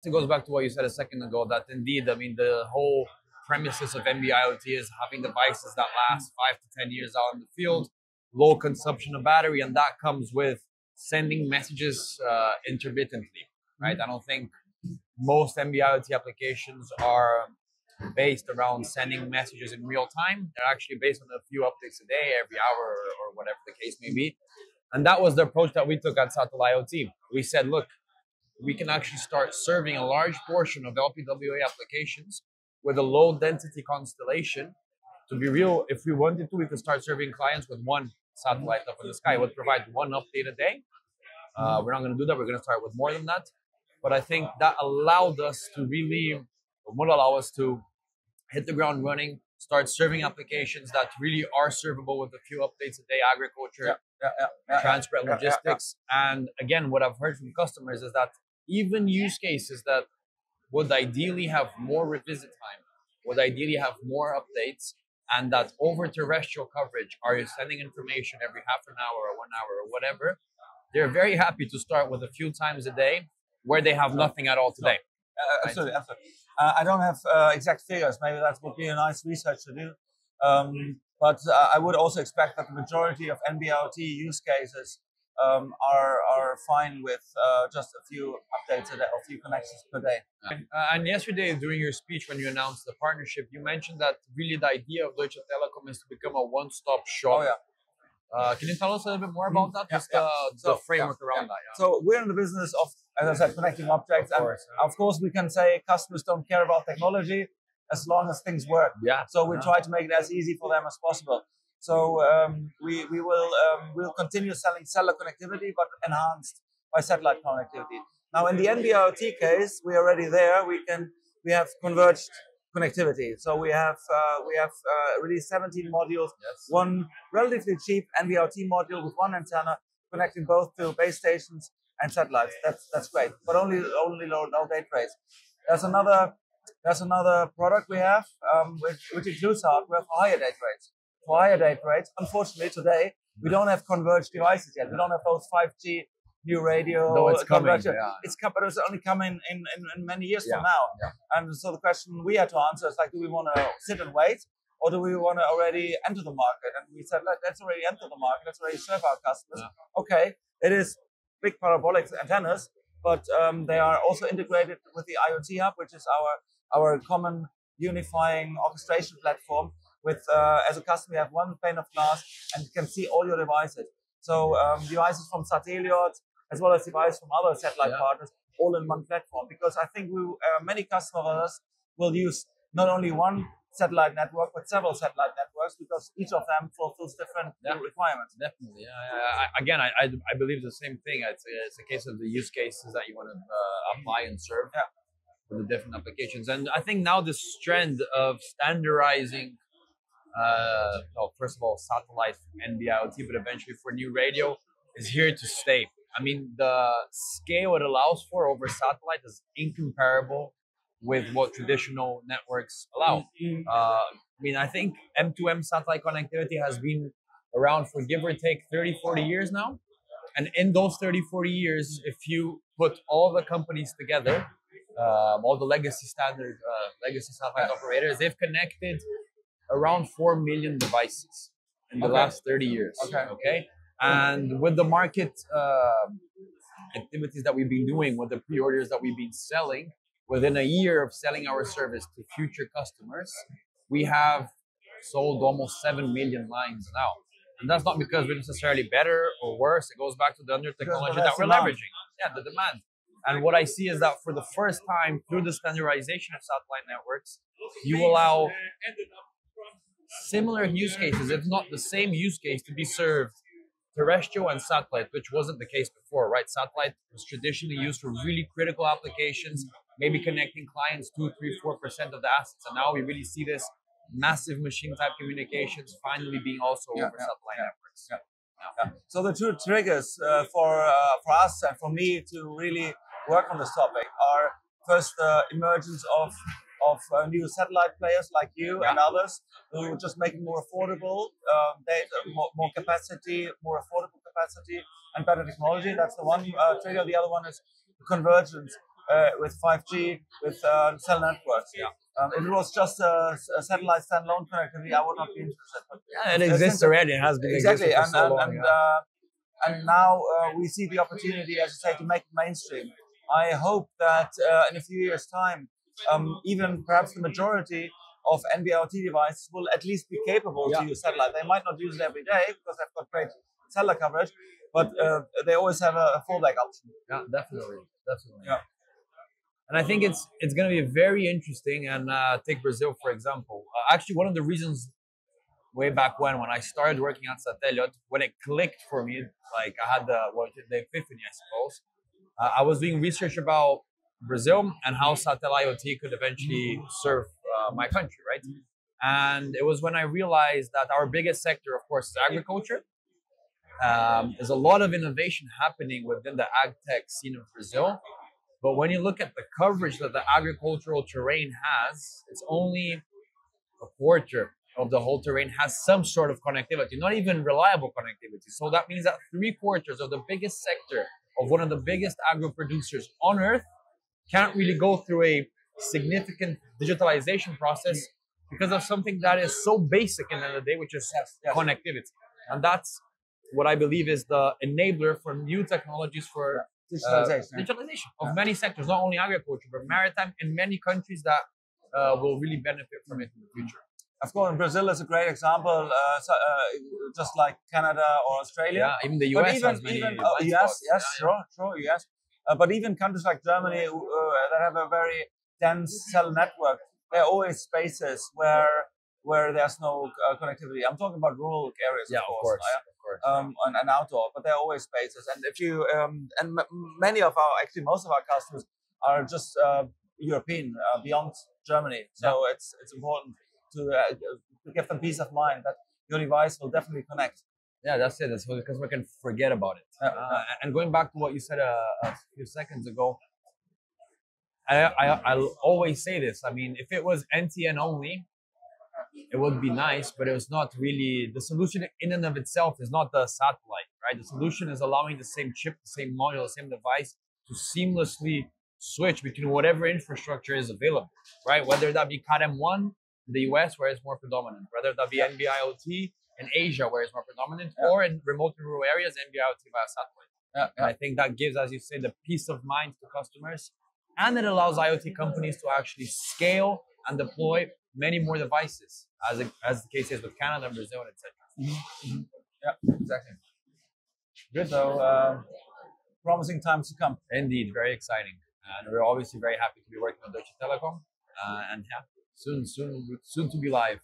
It goes back to what you said a second ago, that indeed, I mean, the whole premises of NB-IoT is having devices that last 5 to 10 years out in the field, low consumption of battery, and that comes with sending messages intermittently, right? I don't think most NB-IoT applications are based around sending messages in real time. They're actually based on a few updates a day, every hour, or whatever the case may be. And that was the approach that we took at Sateliot. We said, look, we can actually start serving a large portion of LPWA applications with a low density constellation. To be real, if we wanted to, we could start serving clients with one satellite up in the sky. It would provide one update a day. We're not going to do that. We're going to start with more than that. But I think that allowed us to really, would allow us to hit the ground running, start serving applications that really are servable with a few updates a day, agriculture, transport, logistics. And again, what I've heard from customers is that even use cases that would ideally have more revisit time, would ideally have more updates, and that over terrestrial coverage, are you sending information every half an hour or 1 hour or whatever, they're very happy to start with a few times a day where they have nothing at all today. Absolutely, absolutely. I don't have exact figures. Maybe that would be a nice research to do. But I would also expect that the majority of NB-IoT use cases are fine with just a few updates a day, a few connections per day. And yesterday, during your speech, when you announced the partnership, you mentioned that really the idea of Deutsche Telekom is to become a one-stop shop. Oh, yeah. Can you tell us a little bit more about that? Just the framework around that. Yeah. So we're in the business of, as I said, connecting objects. And of course, we can say customers don't care about technology as long as things work. Yeah. So we try to make it as easy for them as possible. So we'll continue selling cellular connectivity, but enhanced by satellite connectivity. Now, in the NB-IoT case, we're already there. We have converged connectivity. So we have really 17 modules, one relatively cheap NB-IoT module with one antenna connecting both to base stations and satellites. That's great, but only low data rates. There's another product we have which includes hardware for higher data rates. For higher data rates, unfortunately today we don't have converged devices yet. We don't have those 5G new radio. No, it's coming. It's coming, but it's only coming in many years from now. Yeah. And so the question we had to answer is like, do we want to sit and wait, or do we want to already enter the market? And we said, let's already enter the market. Let's already serve our customers. Yeah. Okay, it is big parabolic antennas, but they are also integrated with the IoT Hub, which is our common unifying orchestration platform. With as a customer, you have one pane of glass and you can see all your devices. So devices from Sateliot, as well as devices from other satellite partners, all in one platform. Because I think many customers will use not only one satellite network, but several satellite networks, because each of them fulfills different requirements. Definitely. Again, I believe the same thing. It's a case of the use cases that you want to apply and serve for the different applications. And I think now this trend of standardizing, first of all, satellite NB-IoT, but eventually for new radio, is here to stay. I mean, the scale it allows for over satellite is incomparable with what traditional networks allow. I think M2M satellite connectivity has been around for give or take 30, 40 years now. And in those 30, 40 years, if you put all the companies together, all the legacy satellite operators, they've connected around 4 million devices in the last 30 years. Okay. And with the market activities that we've been doing, with the pre-orders that we've been selling, within a year of selling our service to future customers, we have sold almost 7 million lines now. And that's not because we're necessarily better or worse. It goes back to the under technology that we're leveraging. Yeah, the demand. And what I see is that for the first time, through the standardization of satellite networks, you allow similar use cases, if not the same use case, to be served terrestrial and satellite, which wasn't the case before, right? Satellite was traditionally used for really critical applications, maybe connecting clients 2, 3, 4% of the assets. And now we really see this massive machine type communications finally being also over satellite networks. So the two triggers for us and for me to really work on this topic are first the emergence of new satellite players like you and others who just make it more affordable, more capacity, more affordable capacity, and better technology. That's the one trigger. The other one is the convergence with 5G, with cell networks. Yeah. If it was just a satellite standalone connectivity, I would not be interested. But Yeah, it exists already. It has been exactly, existing for so long. and now we see the opportunity, as you say, to make it mainstream. I hope that in a few years' time, even perhaps the majority of NB-IoT devices will at least be capable to use satellite. They might not use it every day because they've got great cellular coverage, but they always have a fallback option. Yeah, definitely. Yeah. And I think it's going to be very interesting. And take Brazil, for example. Actually, one of the reasons way back when I started working at Sateliot, when it clicked for me, like I had the epiphany, I suppose. I was doing research about Brazil and how satellite IoT could eventually serve my country, right? And it was when I realized that our biggest sector, of course, is agriculture. There's a lot of innovation happening within the ag tech scene of Brazil. But when you look at the coverage that the agricultural terrain has, it's only a quarter of the whole terrain has some sort of connectivity, not even reliable connectivity. So that means that 3/4 of the biggest sector of one of the biggest agro producers on earth can't really go through a significant digitalization process because of something that is so basic in the end of the day, which is connectivity. And that's what I believe is the enabler for new technologies for digitalization of many sectors, not only agriculture, but maritime, and many countries that will really benefit from it in the future. Of course, Brazil is a great example, just like Canada or Australia. Yeah, even the US has many yes, sure, yes. But even countries like Germany that have a very dense cell network, there are always spaces where there's no connectivity. I'm talking about rural areas, of course. And outdoor, but there are always spaces. And if you many of most of our customers are just European, beyond Germany. So it's important to give them peace of mind that your device will definitely connect. Yeah, that's it. That's what the customer can forget about it. And going back to what you said a few seconds ago, I'll always say this. I mean, if it was NTN only, it would be nice, but it was not really the solution in and of itself is not the satellite, right? The solution is allowing the same chip, the same module, the same device to seamlessly switch between whatever infrastructure is available, right? Whether that be CAT-M1 in the US, where it's more predominant, whether that be NB-IoT in Asia, where it's more predominant, or in remote and rural areas, NB-IoT via satellite. And I think that gives, as you say, the peace of mind to customers, and it allows IoT companies to actually scale and deploy many more devices, as the case is with Canada, Brazil, and etc. Yeah, exactly. Good. So, promising times to come. Indeed, very exciting, and we're obviously very happy to be working with Deutsche Telekom, and soon to be live.